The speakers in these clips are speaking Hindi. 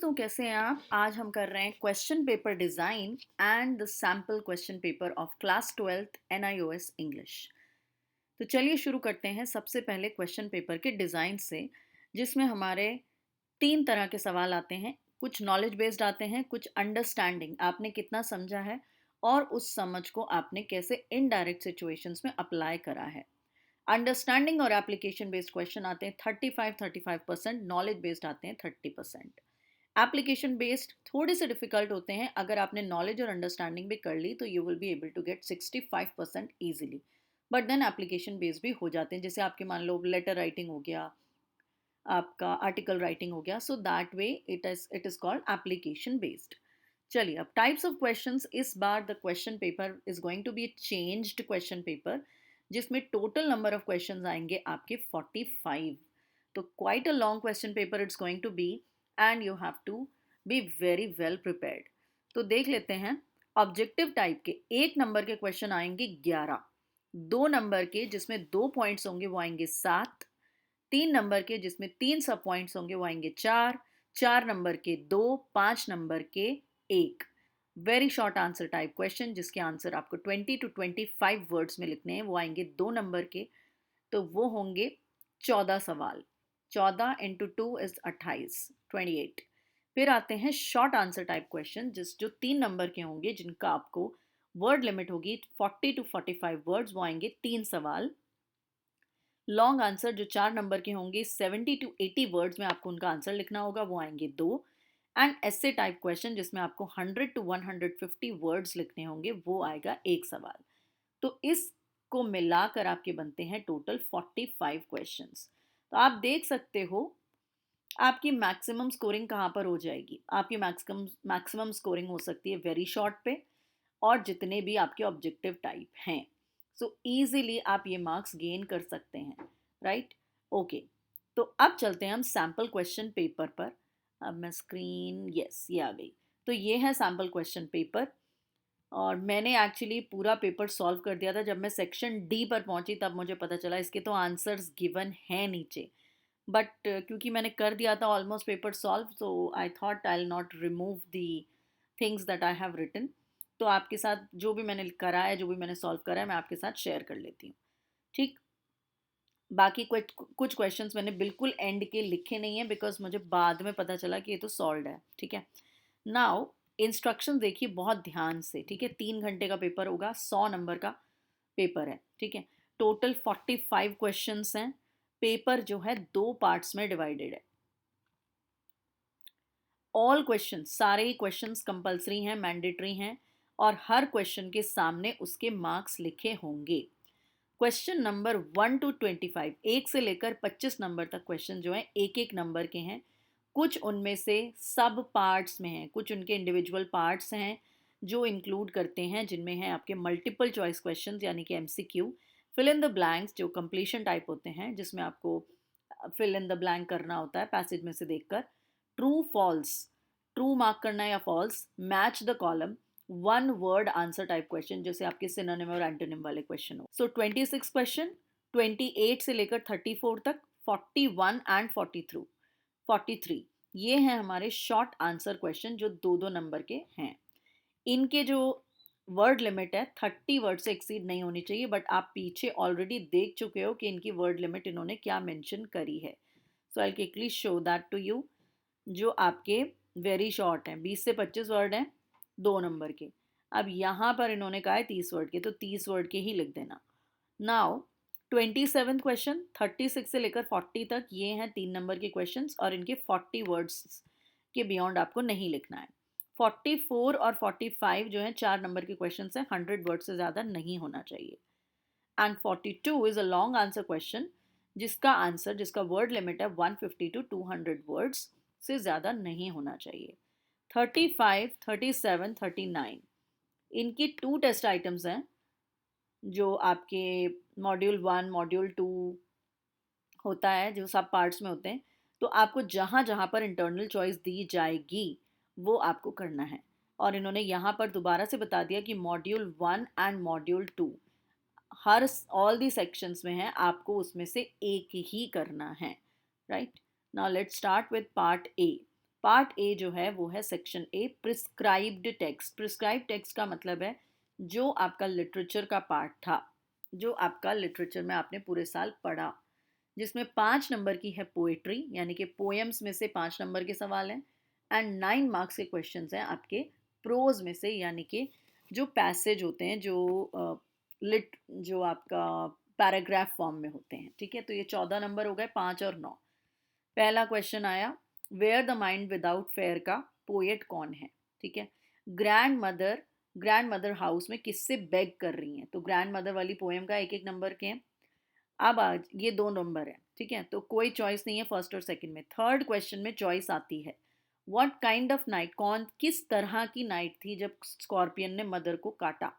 दोस्तों, कैसे हैं आप? आज हम कर रहे हैं question paper design and the sample question paper of class 12th NIOS English. तो चलिए शुरू करते हैं सबसे पहले क्वेश्चन पेपर के डिज़ाइन से, जिसमें हमारे 3 तरह के सवाल आते हैं। कुछ नॉलेज बेस्ड आते हैं, कुछ अंडरस्टैंडिंग आपने कितना समझा है और उस समझ को आपने कैसे इनडायरेक्ट सिचुएशंस में अप्लाई करा है। अंडरस्टैंडिंग और एप्लीकेशन बेस्ड क्वेश्चन आते हैं 35-35%, नॉलेज बेस्ड आते हैं 30%। एप्लीकेशन बेस्ड थोड़े से डिफिकल्ट होते हैं। अगर आपने नॉलेज और अंडरस्टैंडिंग भी कर ली तो you will be able to get 65% easily. But then application based भी हो जाते हैं, जैसे आपके मान लो लेटर राइटिंग हो गया, आपका आर्टिकल राइटिंग हो गया। So that way it is called application based. चलिए, अब टाइप्स ऑफ क्वेश्चंस। इस बार the question paper is going to be changed question paper, जिसमें टोटल नंबर ऑफ क्वेश्चंस आएंगे आपके 45। तो quite a long question paper it's going to be, and you have to be very well prepared. तो देख लेते हैं। ऑब्जेक्टिव टाइप के 1 नंबर के क्वेश्चन आएंगे 11, 2 नंबर के जिसमें 2 पॉइंट्स होंगे वो आएंगे 7, 3 नंबर के जिसमें 3 सब पॉइंट्स होंगे वो आएंगे 4, 4 नंबर के 2, 5 नंबर के 1। Very short answer type question जिसके आंसर आपको 20 to 25 वर्ड्स में लिखने हैं, वो आएंगे 2 नंबर के। तो वो होंगे 14 सवाल। 14 × 2 = 28, 28। फिर आते हैं शॉर्ट आंसर टाइप क्वेश्चन, जो 3 नंबर के होंगे, जिनका आपको वर्ड लिमिट होगी 40 to 45 वर्ड्स, वो आएंगे 3 सवाल। लॉन्ग आंसर जो 4 नंबर के होंगे 70 to 80 वर्ड्स में आपको उनका आंसर लिखना होगा, वो आएंगे 2। एंड ऐसे टाइप क्वेश्चन जिसमें आपको 100 to 150 वर्ड्स लिखने होंगे, वो आएगा 1 सवाल। तो इसको मिलाकर आपके बनते हैं टोटल 45 क्वेश्चंस। तो आप देख सकते हो आपकी मैक्सिमम स्कोरिंग कहाँ पर हो जाएगी। आपकी मैक्सिमम मैक्सिमम स्कोरिंग हो सकती है वेरी शॉर्ट पे, और जितने भी आपके ऑब्जेक्टिव टाइप हैं। सो इजीली आप ये मार्क्स गेन कर सकते हैं, राइट? ओके, तो अब चलते हैं हम सैम्पल क्वेश्चन पेपर पर। अब मैं स्क्रीन, यस, ये आ गई। तो ये है सैम्पल क्वेश्चन पेपर, और मैंने एक्चुअली पूरा पेपर सॉल्व कर दिया था। जब मैं सेक्शन डी पर पहुंची तब मुझे पता चला इसके तो आंसर्स गिवन हैं नीचे, बट क्योंकि मैंने कर दिया था almost paper solve, so I thought I will not remove the things that I have written. तो आपके साथ जो भी मैंने करा है, जो भी मैंने सॉल्व करा है, मैं आपके साथ शेयर कर लेती हूँ। ठीक, बाकी कुछ क्वेश्चंस मैंने बिल्कुल एंड के लिखे नहीं है, बिकॉज मुझे बाद में पता चला कि ये तो सॉल्व है। ठीक है, नाउ इंस्ट्रक्शन देखिए बहुत ध्यान से। ठीक है, 3 घंटे का पेपर होगा, 100 नंबर का पेपर है। ठीक है, टोटल 45 क्वेश्चंस हैं। पेपर जो है 2 पार्ट्स में डिवाइडेड है। ऑल क्वेश्चन, सारे ही क्वेश्चंस कंपलसरी हैं, मैंडेटरी हैं, और हर क्वेश्चन के सामने उसके मार्क्स लिखे होंगे। क्वेश्चन नंबर 1 to 25, 1 से लेकर 25 नंबर तक क्वेश्चन जो है एक एक नंबर के हैं। कुछ उनमें से सब पार्ट्स में हैं, कुछ उनके इंडिविजुअल पार्ट्स हैं जो इंक्लूड करते हैं, जिनमें है आपके मल्टीपल चॉइस क्वेश्चंस यानी कि MCQ, fill in the blanks जो कंप्लीशन टाइप होते हैं, जिसमें आपको फिल इन द ब्लैंक करना होता है पैसेज में से देखकर, ट्रू फॉल्स, ट्रू मार्क करना है या false, match the column, 1 word answer type question जैसे आपके सिनोनिम और एंटोनिम वाले क्वेश्चन हो। सो 26 क्वेश्चन, 28 से लेकर 34 तक, 41 एंड 43, ये हैं हमारे शॉर्ट आंसर क्वेश्चन जो 2-2 नंबर के हैं। इनके जो वर्ड लिमिट है 30 वर्ड से एक्सीड नहीं होनी चाहिए, बट आप पीछे ऑलरेडी देख चुके हो कि इनकी वर्ड लिमिट इन्होंने क्या मेंशन करी है। So I quickly show that to you. जो आपके वेरी शॉर्ट हैं, 20 से 25 वर्ड हैं, 2 नंबर के। अब यहाँ पर इन्होंने कहा है 30 वर्ड के, तो 30 वर्ड के ही लिख देना। नाउ 27 क्वेश्चन, 36 से लेकर 40 तक, ये हैं 3 नंबर के क्वेश्चंस, और इनके 40 वर्ड्स के बियॉन्ड आपको नहीं लिखना है। 44 और 45 जो हैं 4 नंबर के क्वेश्चंस हैं, 100 वर्ड से ज़्यादा नहीं होना चाहिए। And 42 is a long answer question, जिसका वर्ड लिमिट है 150 to 200 वर्ड्स से ज़्यादा नहीं होना चाहिए। 35, 37, 39, इनकी 2 टेस्ट आइटम्स हैं जो आपके मॉड्यूल 1, मॉड्यूल 2 होता है, जो सब पार्ट्स में होते हैं। तो आपको जहाँ जहाँ पर इंटरनल चॉइस दी जाएगी वो आपको करना है। और इन्होंने यहाँ पर दोबारा से बता दिया कि module 1 and module 2 her all the sections में है, आपको उसमें से एक ही करना है, right? Now let's start with part A. Part A जो है वो है section A, prescribed text. Prescribed text का मतलब है जो आपका लिटरेचर का पार्ट था, जो आपका लिटरेचर में आपने पूरे साल पढ़ा, जिसमें 5 नंबर की है पोएट्री, यानी कि पोएम्स में से 5 नंबर के सवाल हैं, एंड 9 मार्क्स के क्वेश्चंस हैं आपके प्रोज में से, यानी कि जो पैसेज होते हैं, जो आपका पैराग्राफ फॉर्म में होते हैं। ठीक है, तो ये 14 नंबर हो गए, 5 और 9। पहला क्वेश्चन आया, where the mind without fear का पोएट कौन है। ठीक है, ग्रैंड मदर हाउस में किससे बेग कर रही हैं, तो ग्रैंड मदर वाली पोएम का एक एक नंबर के हैं। अब आज ये 2 नंबर है। ठीक है, तो कोई चॉइस नहीं है फर्स्ट और सेकंड में। थर्ड क्वेश्चन में चॉइस आती है, व्हाट काइंड ऑफ नाइट, किस तरह की नाइट थी जब स्कॉर्पियन ने मदर को काटा।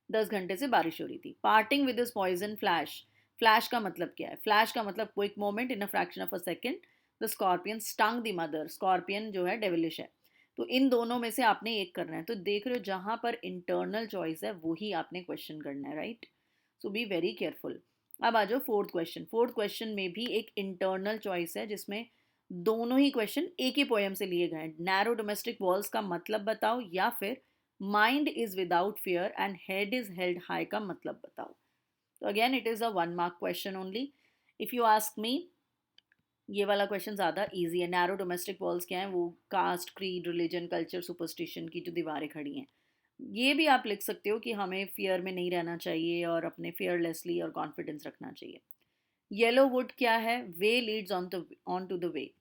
10 घंटे से बारिश हो रही थी। Parting with this poison flash, flash का मतलब क्या है, फ्लैश का मतलब quick moment in a fraction of a second, the scorpion stung the mother, scorpion जो है डेविलिश है। तो इन दोनों में से आपने एक करना है, तो देख रहे हो जहां पर इंटरनल चॉइस है वही आपने क्वेश्चन करना है, right. So be very careful. अब आ जाओ फोर्थ क्वेश्चन। फोर्थ क्वेश्चन में भी एक इंटरनल चॉइस है, जिसमें दोनों ही क्वेश्चन एक ही पोएम से लिए गए हैं। नैरो डोमेस्टिक वॉल्स का मतलब बताओ, या फिर mind is without fear and head is held high का मतलब बताओ। तो again it is a 1 mark question only. If you ask me, ये वाला क्वेश्चन ज़्यादा इजी है। नैरो डोमेस्टिक वॉल्स क्या है, वो caste, creed, religion, culture, superstition की जो दीवारें खड़ी हैं। ये भी आप लिख सकते हो कि हमें फियर में नहीं रहना चाहिए और अपने फियरलेसली और कॉन्फिडेंस रखना चाहिए। येलो वुड क्या है, way leads on to the way.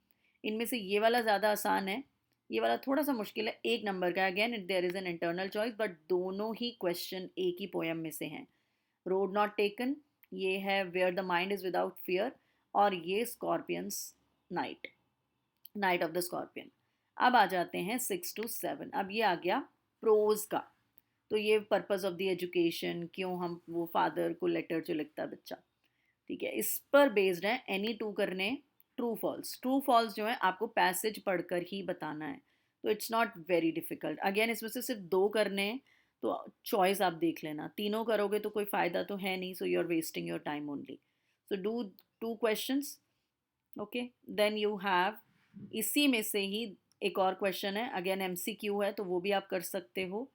इनमें से ये वाला ज़्यादा आसान है, ये वाला थोड़ा सा मुश्किल है, 1 नंबर का। Again there is an internal choice, but दोनों ही क्वेश्चन एक ही पोएम में से हैं। रोड नॉट टेकन, ये है where the mind is without fear, और ये scorpions night, night of the scorpion. अब आ जाते हैं 6 to 7। अब ये आ गया प्रोज का। तो ये पर्पस ऑफ द एजुकेशन, क्यों हम वो फादर को लेटर जो लिखता है बच्चा। ठीक है, इस पर बेस्ड है एनी टू करने। ट्रू फॉल्स, ट्रू फॉल्स जो है आपको पैसेज पढ़कर ही बताना है, तो it's not very difficult. Again इसमें से सिर्फ 2 करने हैं, तो चॉइस आप देख लेना। तीनों करोगे तो कोई फ़ायदा तो है नहीं, so you are wasting your time only. So do 2 questions, okay. Then you have, इसी में से ही एक और क्वेश्चन है, अगेन एमसीक्यू है, तो वो भी आप कर सकते हो।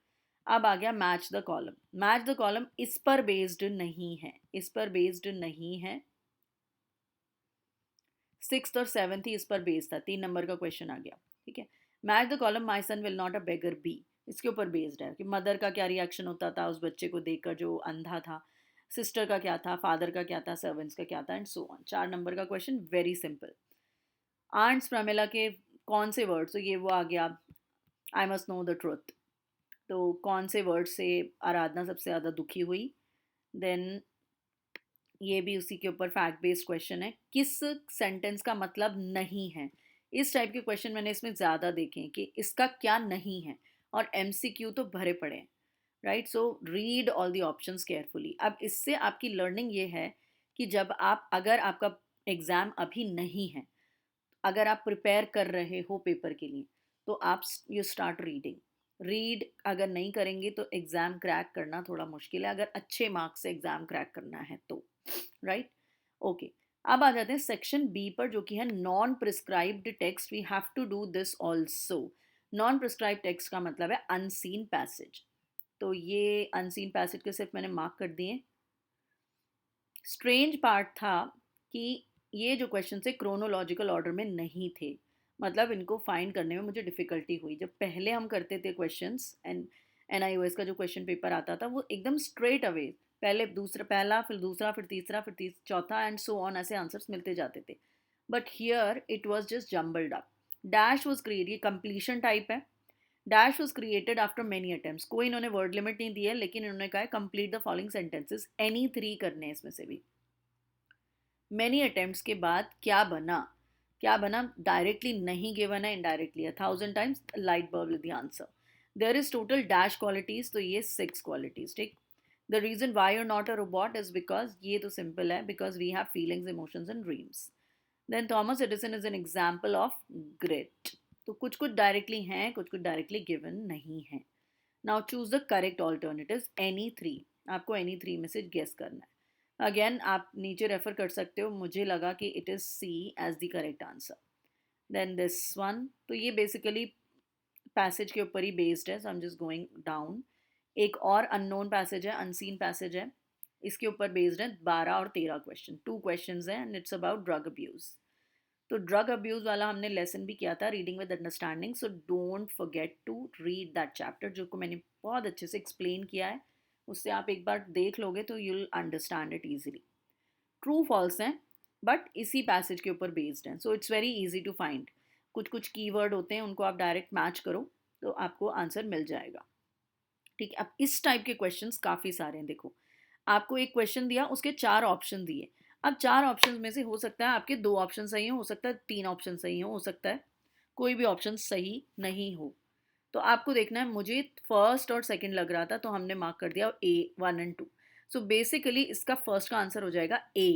अब आ गया match the column. Match the column इस पर बेस्ड नहीं है, इस पर बेस्ड नहीं है। 6th और 7th ही इस पर बेस्ड था, 3 नंबर का क्वेश्चन आ गया। ठीक है, match the column my son will not a beggar be, इसके ऊपर बेस्ड है कि मदर का क्या रिएक्शन होता था उस बच्चे को देखकर जो अंधा था, सिस्टर का क्या था, फादर का क्या था, सर्वेंट्स का क्या था, एंड सो ऑन। 4 नंबर का question, very simple. Aunts Pramila के कौन से वर्ड, तो ये वो आ गया, I must know the truth. तो कौन से वर्ड से आराधना सबसे ज़्यादा दुखी हुई। देन ये भी उसी के ऊपर फैक्ट बेस्ड क्वेश्चन है, किस सेंटेंस का मतलब नहीं है। इस टाइप के क्वेश्चन मैंने इसमें ज़्यादा देखे हैं कि इसका क्या नहीं है, और एमसीक्यू तो भरे पड़े हैं, right. So read all the options carefully. अब इससे आपकी लर्निंग ये है कि जब आप, अगर आपका एग्ज़ाम अभी नहीं है, अगर आप प्रिपेयर कर रहे हो पेपर के लिए, तो आप यू स्टार्ट रीडिंग। रीड अगर नहीं करेंगे तो एग्ज़ाम क्रैक करना थोड़ा मुश्किल है, अगर अच्छे मार्क्स से एग्ज़ाम क्रैक करना है तो, राइट। ओके, अब आ जाते हैं सेक्शन बी पर, जो कि है non prescribed text. We have to do this also. Non prescribed text का मतलब है अनसीन पैसेज। तो ये अनसीन पैसेज के सिर्फ मैंने मार्क कर दिए। स्ट्रेंज पार्ट था कि ये जो क्वेश्चन थे क्रोनोलॉजिकल ऑर्डर में नहीं थे, मतलब इनको फाइंड करने में मुझे डिफ़िकल्टी हुई। जब पहले हम करते थे क्वेश्चंस, एनआईओएस का जो क्वेश्चन पेपर आता था वो एकदम स्ट्रेट अवे, पहले दूसरा, पहला फिर दूसरा फिर तीसरा फिर चौथा एंड सो ऑन, ऐसे आंसर्स मिलते जाते थे। But here it was just jumbled up. Dash was create, ये कंप्लीशन टाइप है। Dash was created after many attempts, कोई इन्होंने वर्ड लिमिट नहीं दी है, लेकिन इन्होंने कहा है complete the following sentences, any 3 करने हैं इसमें से भी। मेनी अटेम्प्ट्स के बाद क्या बना, क्या बना, डायरेक्टली नहीं गिवन है, इनडायरेक्टली है। 1000 times light bulb with the answer. There is total dash qualities, तो ये 6 क्वालिटीज। ठीक, the reason why you're not a robot is because, ये तो सिंपल है, because we have feelings, emotions and dreams. Then Thomas Edison is an example of grit. तो कुछ कुछ डायरेक्टली हैं, कुछ कुछ डायरेक्टली गिवन नहीं है। Now choose the correct alternative, any 3, आपको एनी 3 में से गेस करना है। अगेन आप नीचे रेफर कर सकते हो, मुझे लगा कि it is C as the correct answer. Then this one, तो ये बेसिकली पैसेज के ऊपर ही बेस्ड है, so I am just going down. एक और अननोन पैसेज है, अनसीन पैसेज है, इसके ऊपर बेस्ड है 12 और 13 क्वेश्चन, 2 क्वेश्चंस हैं and it's about drug abuse. तो ड्रग अब्यूज़ वाला हमने लेसन भी किया था, reading with understanding, so don't forget to read that chapter, जो को मैंने बहुत अच्छे से एक्सप्लेन किया है, उससे आप एक बार देख लोगे तो you will understand it easily. True false हैं बट इसी पैसेज के ऊपर बेस्ड हैं, so it's very easy to find. कुछ कुछ कीवर्ड होते हैं, उनको आप डायरेक्ट मैच करो तो आपको आंसर मिल जाएगा। ठीक है, अब इस टाइप के क्वेश्चंस काफ़ी सारे हैं। देखो, आपको एक क्वेश्चन दिया, उसके 4 ऑप्शन दिए। अब 4 ऑप्शन में से हो सकता है आपके 2 ऑप्शन सही हो सकता है 3 ऑप्शन सही हो सकता है कोई भी ऑप्शन सही नहीं हो। तो आपको देखना है, मुझे फर्स्ट और सेकंड लग रहा था तो हमने मार्क कर दिया ए 1 एंड 2। सो बेसिकली इसका फर्स्ट का आंसर हो जाएगा a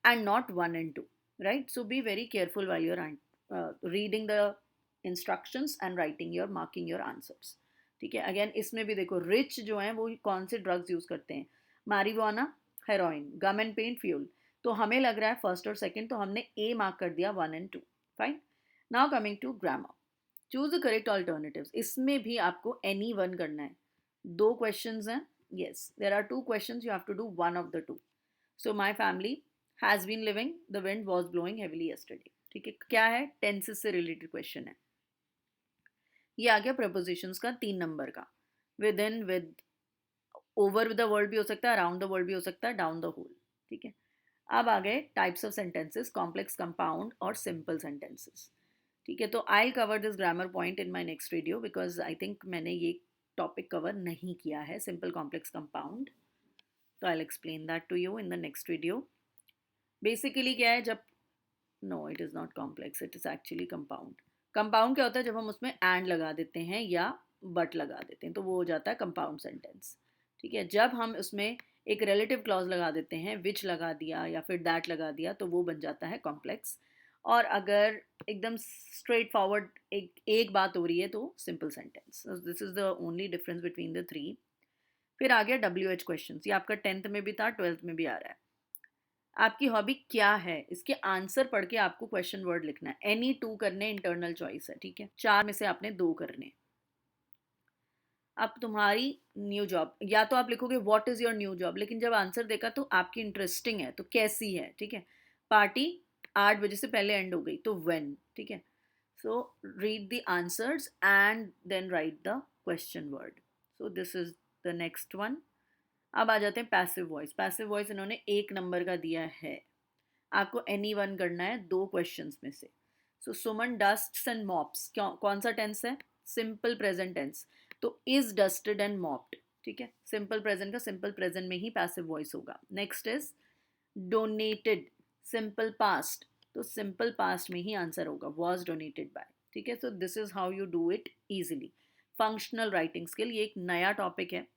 and not 1 and 2, right? So be very careful while you are reading the instructions and writing your marking your answers. ठीक है, अगेन इसमें भी देखो, रिच जो हैं वो कौन से ड्रग्स यूज़ करते हैं? marijuana, heroin, gum and pen, fuel. तो हमें लग रहा है फर्स्ट और सेकंड, तो हमने ए मार्क कर दिया 1 and 2। Fine. Now coming to grammar, choose the correct alternatives. इसमें भी आपको एनी वन करना है। 2 क्वेश्चंस हैं, yes there are 2 questions, you have to do one of the 2। So my family has been living, the wind was blowing heavily yesterday. ठीक है, क्या है? टेंसेस से रिलेटेड क्वेश्चन है। ये आ गया प्रपोजिशंस का 3 नंबर का। With in, with, over the world भी हो सकता है, अराउंड द वर्ल्ड भी हो सकता है, डाउन द होल। ठीक है, अब आ गए types of sentences, complex, compound और सिंपल सेंटेंसेस। ठीक है, तो I cover this grammar point in my next video because I think मैंने ये टॉपिक कवर नहीं किया है, सिंपल, कॉम्प्लेक्स, कंपाउंड। तो I explain that to you in the next video. Basically क्या है, जब, no it is not complex, it is actually compound. Compound क्या होता है? जब हम उसमें एंड लगा देते हैं या बट लगा देते हैं तो वो हो जाता है कंपाउंड सेंटेंस। ठीक है, जब हम उसमें एक रिलेटिव क्लॉज लगा देते हैं, विच लगा दिया या फिर दैट लगा दिया, तो वो बन जाता है कॉम्प्लेक्स। और अगर एकदम स्ट्रेट फॉरवर्ड एक बात हो रही है तो simple sentence. This is the only difference between the three. फिर आ गया WH क्वेश्चन, ये आपका 10th में भी था, 12th में भी आ रहा है। आपकी हॉबी क्या है? इसके आंसर पढ़ के आपको क्वेश्चन वर्ड लिखना है। एनी 2 करने, इंटरनल चॉइस है। ठीक है, 4 में से आपने 2 करने। अब तुम्हारी न्यू जॉब, या तो आप लिखोगे what is your new job, लेकिन जब आंसर देखा तो आपकी इंटरेस्टिंग है तो कैसी है। ठीक है, पार्टी 8 बजे से पहले एंड हो गई तो व्हेन। ठीक है, so read the answers and then write the question word. So this is the next one. अब आ जाते हैं पैसिव वॉइस। पैसिव वॉइस इन्होंने 1 नंबर का दिया है, आपको एनी वन करना है 2 क्वेश्चंस में से। सो सुमन डस्ट्स एंड मॉप्स, कौन सा टेंस है? सिंपल प्रेजेंट टेंस, तो इज डस्टेड एंड मॉप्ड। ठीक है, सिंपल प्रेजेंट का सिंपल प्रेजेंट में ही पैसिव वॉइस होगा। Next is donated, simple past, तो सिंपल पास्ट में ही आंसर होगा, वॉज डोनेटेड बाय। ठीक है, सो this is how you do it easily. Functional writing skill, ये एक नया टॉपिक है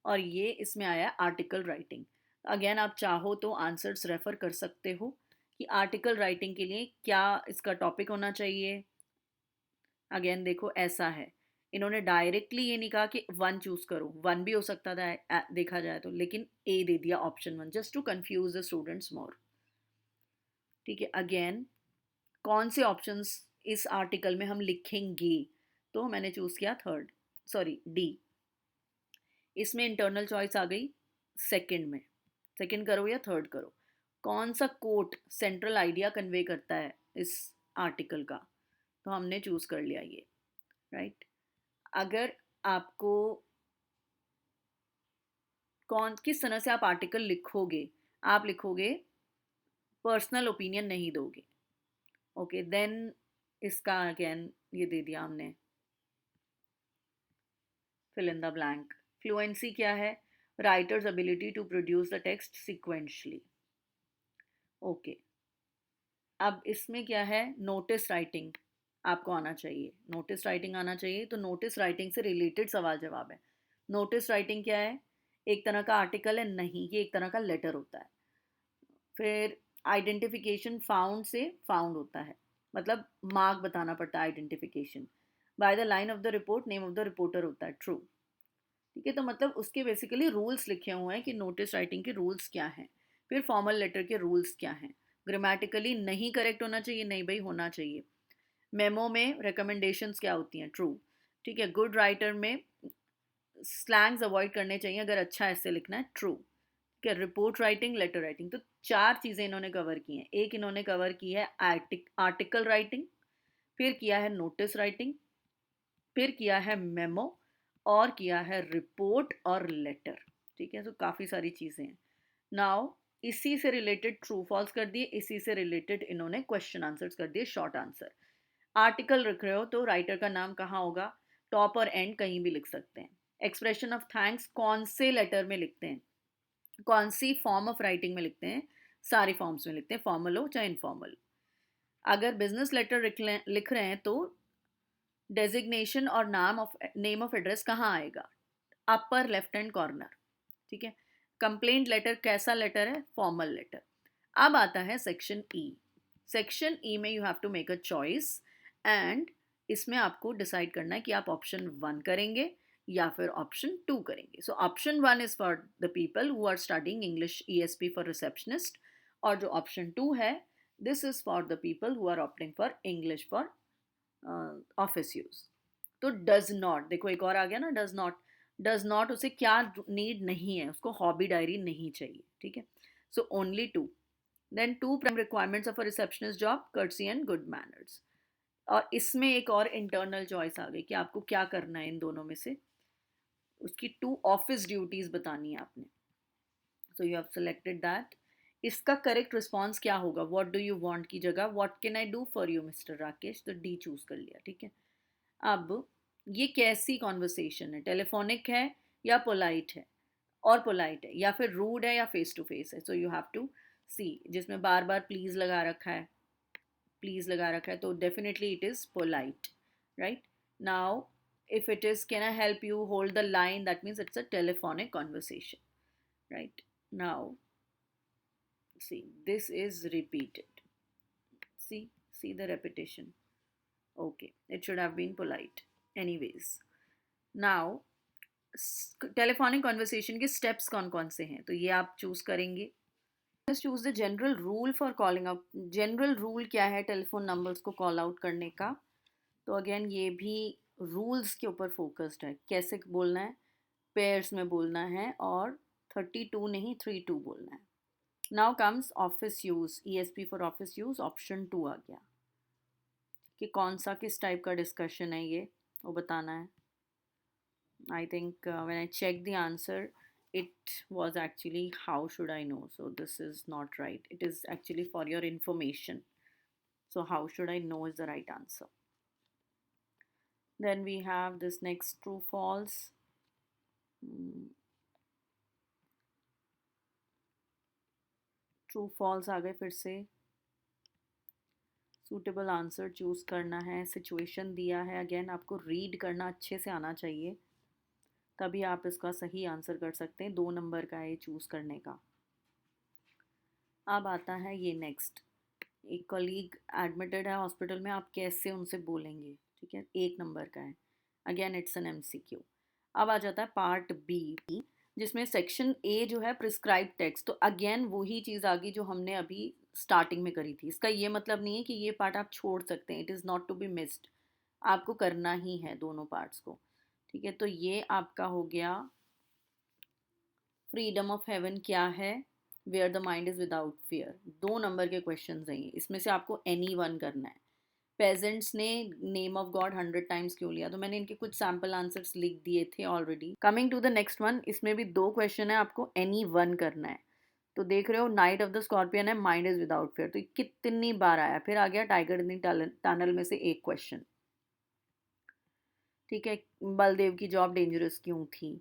और ये इसमें आया आर्टिकल राइटिंग। अगेन आप चाहो तो आंसर्स रेफर कर सकते हो कि आर्टिकल राइटिंग के लिए क्या इसका टॉपिक होना चाहिए। अगेन देखो, ऐसा है, इन्होंने डायरेक्टली ये नहीं कहा कि 1 चूज करो, 1 भी हो सकता था देखा जाए तो, लेकिन ए दे दिया option 1 just to confuse the students more. ठीक है, अगेन कौन से ऑप्शंस इस आर्टिकल में हम लिखेंगे, तो मैंने चूज किया थर्ड, सॉरी डी। इसमें इंटरनल चॉइस आ गई सेकंड में, सेकंड करो या थर्ड करो। कौन सा कोट सेंट्रल आइडिया कन्वे करता है इस आर्टिकल का, तो हमने चूज कर लिया ये, राइट। अगर आपको कौन किस तरह से आप आर्टिकल लिखोगे, आप लिखोगे पर्सनल ओपिनियन नहीं दोगे। ओके, देन इसका अगेन ये दे दिया हमने, fill in the blank. Fluency क्या है? Writer's ability to produce the text sequentially. Okay, अब इसमें क्या है? नोटिस राइटिंग आपको आना चाहिए, नोटिस राइटिंग आना चाहिए। तो नोटिस राइटिंग से रिलेटेड सवाल जवाब है। नोटिस राइटिंग क्या है? एक तरह का आर्टिकल है? नहीं, ये एक तरह का लेटर होता है। फिर आइडेंटिफिकेशन फाउंड से फाउंड होता है, मतलब मार्क बताना पड़ता है identification. By the line of the report, name of the reporter होता है, ट्रू। ठीक है, तो मतलब उसके बेसिकली रूल्स लिखे हुए हैं कि नोटिस राइटिंग के रूल्स क्या हैं। फिर फॉर्मल लेटर के रूल्स क्या हैं। ग्रामेटिकली नहीं करेक्ट होना चाहिए, नहीं भाई होना चाहिए। मेमो में रिकमेंडेशंस क्या होती हैं? ट्रू। ठीक है, गुड राइटर में स्लैंग्स अवॉइड करने चाहिए अगर अच्छा ऐसे लिखना है। ट्रू। ठीक है, रिपोर्ट राइटिंग, लेटर राइटिंग, तो चार चीज़ें इन्होंने कवर की हैं। एक इन्होंने कवर की है आर्टिकल राइटिंग, फिर किया है नोटिस राइटिंग, फिर किया है मेमो, और किया है रिपोर्ट और लेटर। ठीक है, तो काफ़ी सारी चीज़ें हैं। नाउ इसी से रिलेटेड ट्रू फॉल्स कर दिए, इसी से रिलेटेड इन्होंने क्वेश्चन आंसर्स कर दिए, शॉर्ट आंसर। आर्टिकल लिख रहे हो तो राइटर का नाम कहाँ होगा? टॉप और एंड कहीं भी लिख सकते हैं। एक्सप्रेशन ऑफ थैंक्स कौन से लेटर में लिखते हैं, कौन सी फॉर्म ऑफ राइटिंग में लिखते हैं? सारी फॉर्म्स में लिखते हैं, फॉर्मल हो चाहे इनफॉर्मल। अगर बिजनेस लेटर लिख रहे हैं तो डेजिग्नेशन और नेम ऑफ एड्रेस कहाँ आएगा? Upper left hand corner. ठीक है। कंप्लेंट लेटर कैसा लेटर है? Formal letter. अब आता है सेक्शन ई। सेक्शन ई में you have to make a choice, and इसमें आपको डिसाइड करना है कि आप ऑप्शन 1 करेंगे या फिर ऑप्शन 2 करेंगे। So option 1 is for the people who are studying English ESP for receptionist, और जो ऑप्शन 2 है, this is for the people who are opting for English for office use. तो डज नॉट, देखो एक और आ गया ना, डज नॉट। डज नॉट उसे क्या नीड नहीं है, उसको हॉबी डायरी नहीं चाहिए। ठीक है, so only 2। Then 2 prime requirements of a receptionist job, courtesy and good manners. और इसमें एक और इंटरनल चॉइस आ गई कि आपको क्या करना है इन दोनों में से, उसकी 2 ऑफिस ड्यूटीज बतानी है आपने। So you have selected that. इसका करेक्ट रिस्पॉन्स क्या होगा? व्हाट डू यू वांट की जगह what can I do for you mister Rakesh, तो डी चूज कर लिया। ठीक है, अब ये कैसी कॉन्वर्सेशन है? टेलीफोनिक है या पोलाइट है, और पोलाइट है, या फिर रूड है या फेस टू फेस है? सो यू हैव टू सी, जिसमें बार बार प्लीज लगा रखा है, प्लीज लगा रखा है, तो definitely it is polite, right? Now if it is can I help you hold the line, that means it's a telephonic conversation, right? Now see, this is repeated. See the repetition. Okay, it should have been polite. Anyways, now telephonic conversation के स्टेप्स कौन कौन से हैं, तो ये आप चूज करेंगे। Just choose the general rule for calling out. General rule क्या है टेलीफोन नंबर्स को कॉल आउट करने का? तो अगेन ये भी रूल्स के ऊपर फोकस्ड है, कैसे बोलना है, पेयर्स में बोलना है, और 32 नहीं 32 बोलना है। Now comes office use, ESP for office use, option 2 आ गया कि कौन सा किस टाइप का डिस्कशन है ये, वो बताना है। I think when I checked the answer, it was actually how should I know? So this is not right. It is actually for your information. So how should I know is the right answer. Then we have this next true false. True false आ गए फिर से। सूटेबल आंसर चूज करना है, सिचुएशन दिया है, अगेन आपको रीड करना अच्छे से आना चाहिए, तभी आप इसका सही आंसर कर सकते हैं। 2 नंबर का है चूज करने का। अब आता है ये नेक्स्ट, एक कलीग एडमिटेड है हॉस्पिटल में, आप कैसे उनसे बोलेंगे? ठीक है, 1 नंबर का है। Again it's an MCQ. अब आ जाता है पार्ट बी, जिसमें सेक्शन ए जो है प्रिस्क्राइब टेक्स्ट, तो अगेन वही चीज़ आ गई जो हमने अभी स्टार्टिंग में करी थी। इसका ये मतलब नहीं है कि ये पार्ट आप छोड़ सकते हैं, it is not to be missed, आपको करना ही है दोनों पार्ट्स को। ठीक है, तो ये आपका हो गया फ्रीडम ऑफ हेवन क्या है, where the mind is without fear. 2 number के क्वेश्चन हैं ये, इसमें से आपको एनी वन करना है। पेजेंट्स ने नेम ऑफ गॉड 100 टाइम्स क्यों लिया, तो मैंने इनके कुछ सैम्पल आंसर्स लिख दिए थे already. Coming to the next one, इसमें भी 2 क्वेश्चन है, आपको एनी वन करना है। तो देख रहे हो नाइट ऑफ द स्कॉर्पियन है, माइंड इज विदाउट फियर, तो कितनी बार आया। फिर आ गया टाइगर इन टनल में से एक क्वेश्चन। ठीक है, बलदेव की जॉब डेंजरस क्यों थी।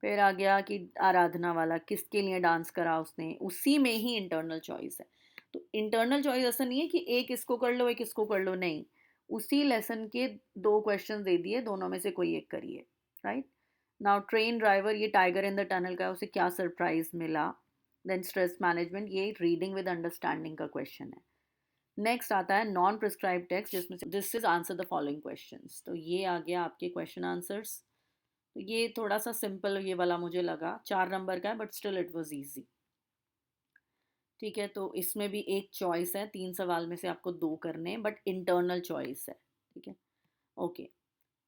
फिर आ गया कि आराधना वाला किसके लिए डांस करा उसने, उसी में ही इंटरनल चॉइस है। तो इंटरनल चॉइस ऐसा नहीं है कि एक इसको कर लो एक इसको कर लो, नहीं, उसी लेसन के 2 क्वेश्चन दे दिए, दोनों में से कोई एक करिए, राइट? नाउ ट्रेन ड्राइवर, ये टाइगर इन द टनल का है, उसे क्या सरप्राइज मिला। देन स्ट्रेस मैनेजमेंट, ये रीडिंग विद अंडरस्टैंडिंग का क्वेश्चन है। नेक्स्ट आता है नॉन प्रिस्क्राइब टेक्स्ट, जिसमें this is answer the following questions. तो ये आ गया आपके क्वेश्चन आंसर्स। तो ये थोड़ा सा सिंपल ये वाला मुझे लगा, 4 नंबर का है, but still it was easy. ठीक है, तो इसमें भी एक चॉइस है, 3 सवाल में से आपको 2 करने हैं, बट इंटरनल चॉइस है, ठीक है? Okay,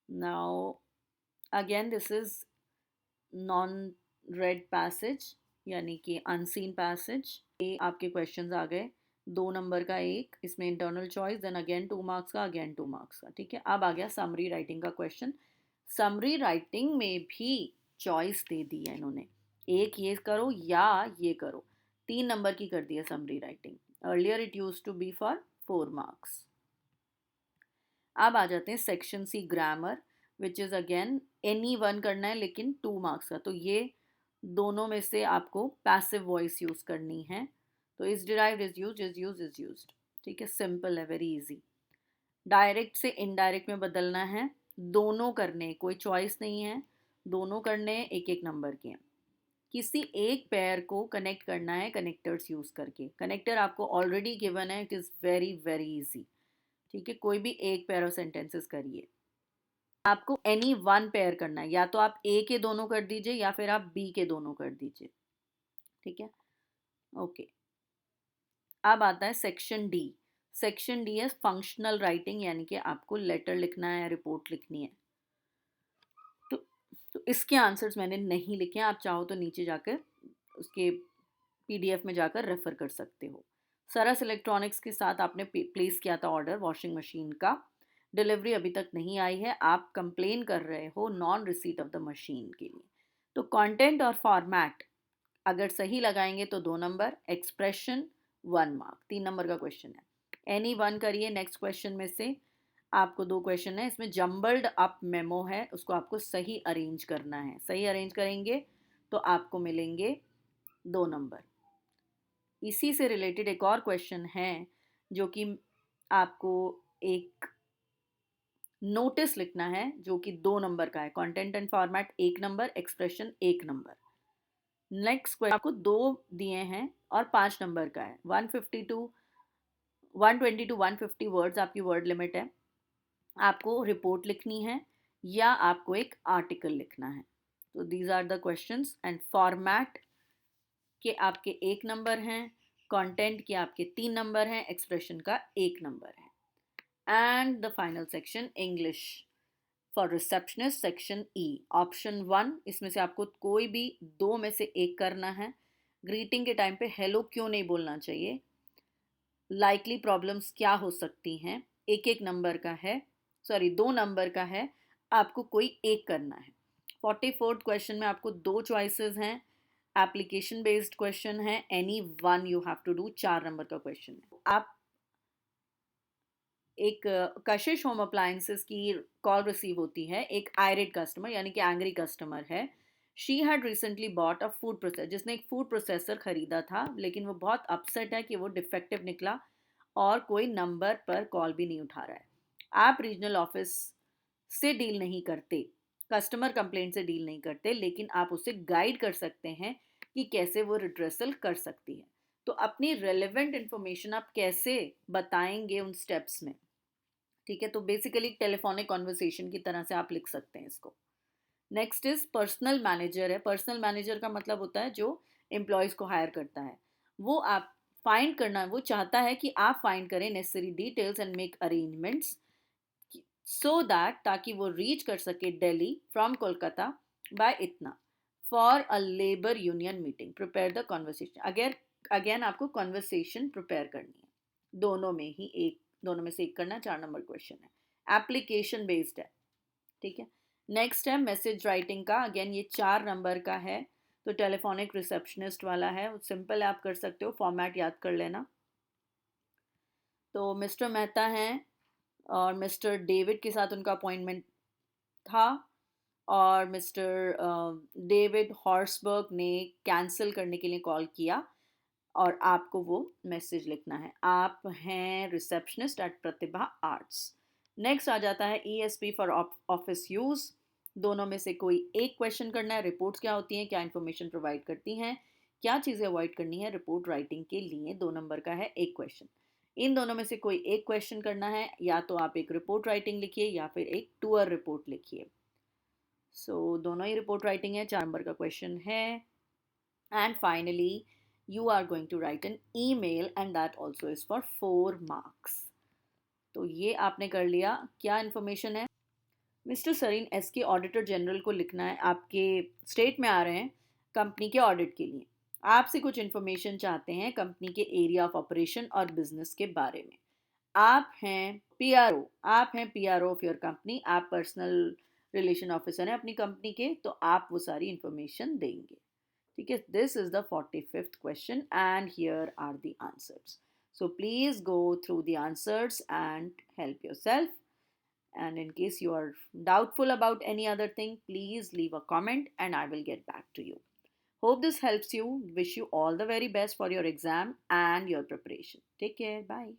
now again this is non red passage यानी कि अनसीन पैसेज। ये आपके क्वेश्चंस आ गए, 2 नंबर का एक, इसमें internal choice, then again 2 marks का, अगेन 2 मार्क्स का, ठीक है? अब आ गया समरी राइटिंग का क्वेश्चन। समरी राइटिंग में भी चॉइस दे दी है इन्होंने, एक ये करो या ये करो, 3 नंबर की कर दी है summary writing. Earlier it use to be for 4 marks. अब आ जाते हैं section C grammar, which is again any one करना है लेकिन 2 मार्क्स का। तो ये दोनों में से आपको पैसिव वॉइस यूज़ करनी है। तो is derived, is used, is used, is used, ठीक है? सिंपल है, वेरी इजी। डायरेक्ट से इनडायरेक्ट में बदलना है, दोनों करने, कोई चॉइस नहीं है, दोनों करने एक एक नंबर के हैं। किसी एक पेयर को कनेक्ट करना है कनेक्टर्स यूज करके। कनेक्टर आपको ऑलरेडी गिवन है, it is very very easy, ठीक है? कोई भी एक पेयर ऑफ सेंटेंसेस करिए। आपको एनी वन पेयर करना है, या तो आप ए के दोनों कर दीजिए या फिर आप बी के दोनों कर दीजिए, ठीक है? ओके, अब आता है सेक्शन डी। सेक्शन डी है फंक्शनल राइटिंग, यानी कि आपको लेटर लिखना है, रिपोर्ट लिखनी है। तो तो इसके आंसर्स मैंने नहीं लिखे हैं, आप चाहो तो नीचे जाकर उसके पीडीएफ में जाकर रेफर कर सकते हो। सरस इलेक्ट्रॉनिक्स के साथ आपने प्लेस किया था ऑर्डर वॉशिंग मशीन का, डिलीवरी अभी तक नहीं आई है, आप कंप्लेन कर रहे हो non receipt of the machine के लिए। तो कंटेंट और फॉर्मेट अगर सही लगाएंगे तो 2 नंबर, एक्सप्रेशन 1 मार्क, 3 नंबर का क्वेश्चन है। एनी वन करिए नेक्स्ट क्वेश्चन में से, आपको 2 क्वेश्चन है, इसमें जम्बल्ड अप मेमो है, उसको आपको सही अरेंज करना है। सही अरेंज करेंगे तो आपको मिलेंगे 2 नंबर। इसी से रिलेटेड एक और क्वेश्चन है जो कि आपको एक नोटिस लिखना है जो कि 2 नंबर का है। Content and format 1 number, expression 1 number. Next question आपको 2 दिए हैं और 5 नंबर का है। 120 टू 150 वर्ड्स आपकी वर्ड लिमिट है। आपको रिपोर्ट लिखनी है या आपको एक आर्टिकल लिखना है। तो these are the questions and format के आपके 1 नंबर हैं, कंटेंट के आपके 3 नंबर हैं, एक्सप्रेशन का 1 नंबर है। And the final section English for receptionist, section E, option 1, इसमें से आपको कोई भी 2 में से एक करना है। ग्रीटिंग के टाइम पे हेलो क्यों नहीं बोलना चाहिए, लाइकली प्रॉब्लम्स क्या हो सकती हैं, एक एक नंबर का है, सॉरी 2 नंबर का है, आपको कोई एक करना है। 44th क्वेश्चन में आपको 2 चॉइसेस हैं, एप्लीकेशन बेस्ड क्वेश्चन है, any one you have to do, 4 number का क्वेश्चन है। आप एक कशिश होम अप्लायंसेस की कॉल रिसीव होती है, एक आयरेट कस्टमर यानी कि एंग्री कस्टमर है। She had recently bought a food processor, जिसने एक फूड प्रोसेसर खरीदा था लेकिन वो बहुत अपसेट है कि वो डिफेक्टिव निकला और कोई नंबर पर कॉल भी नहीं उठा रहा है। आप रीजनल ऑफिस से डील नहीं करते, कस्टमर कंप्लेंट से डील नहीं करते, लेकिन आप उसे गाइड कर सकते हैं कि कैसे वो रिड्रेसल कर सकती है। तो अपनी रेलेवेंट इंफॉर्मेशन आप कैसे बताएंगे उन स्टेप्स में, ठीक है? तो बेसिकली टेलीफोनिक कॉन्वर्सेशन की तरह से आप लिख सकते हैं इसको। नेक्स्ट इज पर्सनल मैनेजर है। पर्सनल मैनेजर का मतलब होता है जो एम्प्लॉयज़ को हायर करता है। वो आप फाइंड करना, वो चाहता है कि आप फाइंड करें necessary details and make arrangements so that, ताकि वो रीच कर सके दिल्ली फ्रॉम कोलकाता बाय इतना, for a labour union meeting, prepare the conversation. अगर अगेन आपको कॉन्वर्सेशन प्रिपेयर करनी है, दोनों में ही एक, दोनों में से एक करना है, 4 नंबर क्वेश्चन है, एप्लीकेशन बेस्ड है, ठीक है? नेक्स्ट है मैसेज राइटिंग का, अगेन ये 4 नंबर का है, तो टेलीफोनिक रिसेप्शनिस्ट वाला है, सिंपल है, आप कर सकते हो, फॉर्मेट याद कर लेना। तो मिस्टर मेहता हैं और मिस्टर डेविड के साथ उनका अपॉइंटमेंट था, और मिस्टर डेविड हॉर्सबर्ग ने कैंसिल करने के लिए कॉल किया और आपको वो मैसेज लिखना है। आप हैं रिसेप्शनिस्ट एट प्रतिभा आर्ट्स। नेक्स्ट आ जाता है ESP फॉर ऑफिस यूज़। दोनों में से कोई एक क्वेश्चन करना है, रिपोर्ट्स क्या होती हैं, क्या इन्फॉर्मेशन प्रोवाइड करती हैं, क्या चीज़ें अवॉइड करनी है रिपोर्ट राइटिंग के लिए, 2 नंबर का है एक क्वेश्चन। इन दोनों में से कोई एक क्वेश्चन करना है, या तो आप एक रिपोर्ट राइटिंग लिखिए या फिर एक टूअर रिपोर्ट लिखिए। दोनों ही रिपोर्ट राइटिंग है, 4 नंबर का क्वेश्चन है। And finally you are going to write an email and that also is for 4 marks. तो ये आपने कर लिया. क्या इन्फॉर्मेशन है? मिस्टर सरीन एस के ऑडिटर जनरल को लिखना है, आपके स्टेट में आ रहे हैं कंपनी के ऑडिट के लिए. आपसे कुछ इन्फॉर्मेशन चाहते हैं कंपनी के एरिया ऑफ ऑपरेशन और बिजनेस के बारे में. आप हैं पीआरओ, आप हैं पीआरओ ऑफ योर कंपनी, आप पर्सनल रिलेशन ऑफिसर हैं अपनी कंपनी के, तो आप वो सारी इन्फॉर्मेशन देंगे. ठीक है, this is the 45th question and here are the answers. So please go through the answers and help yourself. And in case you are doubtful about any other thing, please leave a comment and I will get back to you. Hope this helps you. Wish you all the very best for your exam and your preparation. Take care. Bye.